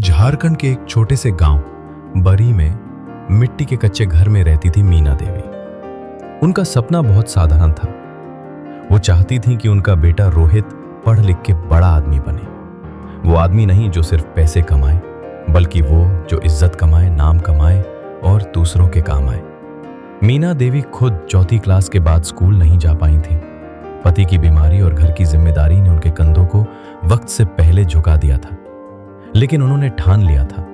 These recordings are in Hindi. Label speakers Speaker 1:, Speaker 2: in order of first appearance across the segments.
Speaker 1: झारखंड के एक छोटे से गांव बरी में मिट्टी के कच्चे घर में रहती थी मीना देवी। उनका सपना बहुत साधारण था। वो चाहती थी कि उनका बेटा रोहित पढ़ लिख के बड़ा आदमी बने। वो आदमी नहीं जो सिर्फ पैसे कमाए, बल्कि वो जो इज्जत कमाए, नाम कमाए और दूसरों के काम आए। मीना देवी खुद चौथी क्लास के बाद स्कूल नहीं जा पाई थी। पति की बीमारी और घर की जिम्मेदारी ने उनके कंधों को वक्त से पहले झुका दिया था। लेकिन उन्होंने ठान लिया था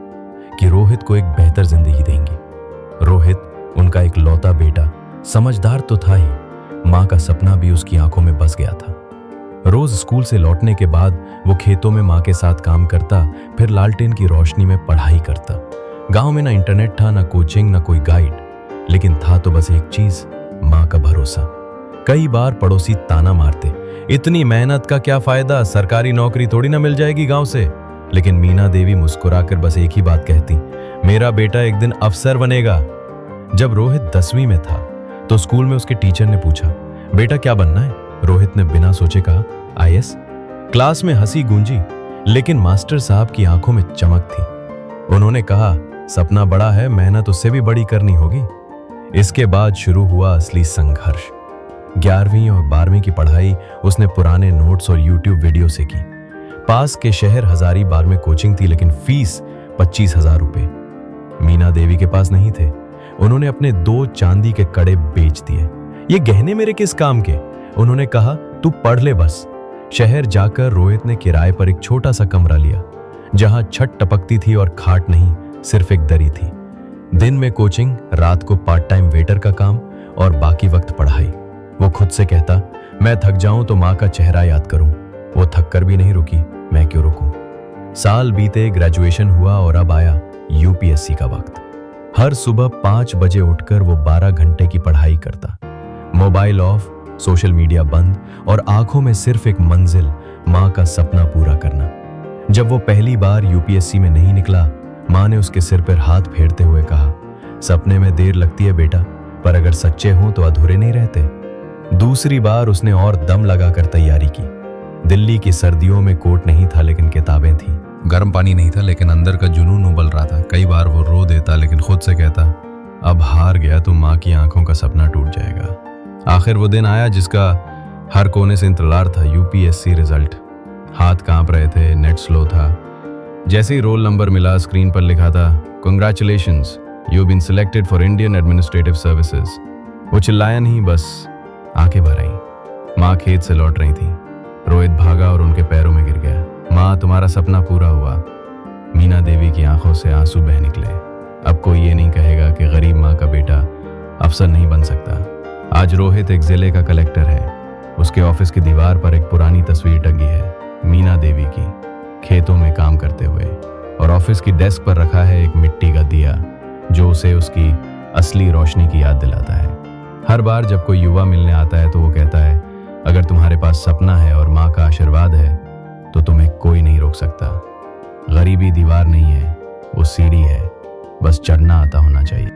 Speaker 1: कि रोहित को एक बेहतर जिंदगी देंगी। रोहित उनका एक लौता बेटा, समझदार तो था ही, मां का सपना भी उसकी आंखों में बस गया था। रोज स्कूल से लौटने के बाद वो खेतों में मां के साथ काम करता, फिर लालटेन की रोशनी में पढ़ाई करता। गांव में ना इंटरनेट था, ना कोचिंग, ना कोई गाइड, लेकिन था तो बस एक चीज, मां का भरोसा। कई बार पड़ोसी ताना मारते, इतनी मेहनत का क्या फायदा, सरकारी नौकरी थोड़ी ना मिल जाएगी गांव से। लेकिन मीना देवी मुस्कुराकर बस एक ही बात कहती, मेरा बेटा एक दिन अफसर बनेगा। जब रोहित 10वीं में था तो स्कूल में उसके टीचर ने पूछा, बेटा क्या बनना है? रोहित ने बिना सोचे कहा, IAS। क्लास में हंसी गूंजी, लेकिन मास्टर साहब की आंखों में चमक थी। उन्होंने कहा, सपना बड़ा है, मेहनत उससे भी बड़ी करनी होगी। इसके बाद शुरू हुआ असली संघर्ष। 11वीं और 12वीं की पढ़ाई उसने पुराने नोट्स और YouTube वीडियो से की। पास के शहर हजारीबाग में कोचिंग थी, लेकिन फीस 25,000 रुपए मीना देवी के पास नहीं थे। उन्होंने अपने 2 चांदी के कड़े बेच दिए। ये गहने मेरे किस काम के? उन्होंने कहा, तू पढ़ ले बस। शहर जाकर रोहित ने किराए पर एक छोटा सा कमरा लिया, जहां छत टपकती थी और खाट नहीं, सिर्फ एक दरी थी। दिन में कोचिंग, रात को पार्ट टाइम वेटर का काम और बाकी वक्त पढ़ाई। वो खुद से कहता, मैं थक जाऊं तो मां का चेहरा याद करूं। वो थक कर भी नहीं रुकी, मैं क्यों रुकूं। साल बीते, ग्रेजुएशन हुआ और अब आया UPSC का वक्त। हर सुबह 5 बजे उठकर वो 12 घंटे की पढ़ाई करता। मोबाइल ऑफ, सोशल मीडिया बंद और आंखों में सिर्फ एक मंजिल, मां का सपना पूरा करना। जब वो पहली बार UPSC में नहीं निकला, मां ने उसके सिर पर हाथ फेरते हुए कहा, सपने में देर लगती है बेटा, पर अगर सच्चे हों तो अधूरे नहीं रहते। दूसरी बार उसने और दम लगाकर तैयारी की। दिल्ली की सर्दियों में कोट नहीं था, लेकिन किताबें थीं। गर्म पानी नहीं था, लेकिन अंदर का जुनून उबल रहा था। कई बार वो रो देता, लेकिन खुद से कहता, अब हार गया तो माँ की आंखों का सपना टूट जाएगा। आखिर वो दिन आया जिसका हर कोने से इंतजार था, UPSC रिजल्ट। हाथ कांप रहे थे, नेट स्लो था। जैसे ही रोल नंबर मिला, स्क्रीन पर लिखा था, congratulations, you been selected for Indian administrative services. वो चिल्लाया नहीं, बस आंखें भर आई। माँ खेत से लौट रही थी। रोहित भागा और उनके पैरों में गिर गया। माँ, तुम्हारा सपना पूरा हुआ। मीना देवी की आंखों से आंसू बह निकले। अब कोई ये नहीं कहेगा कि गरीब माँ का बेटा अफसर नहीं बन सकता। आज रोहित एक जिले का कलेक्टर है। उसके ऑफिस की दीवार पर एक पुरानी तस्वीर टंगी है, मीना देवी की, खेतों में काम करते हुए। और ऑफिस की डेस्क पर रखा है एक मिट्टी का दिया, जो उसे उसकी असली रोशनी की याद दिलाता है। हर बार जब कोई युवा मिलने आता है तो वो कहता है, अगर तुम्हारे पास सपना है और माँ का आशीर्वाद है तो तुम्हें कोई नहीं रोक सकता। गरीबी दीवार नहीं है, वो सीढ़ी है, बस चढ़ना आता होना चाहिए।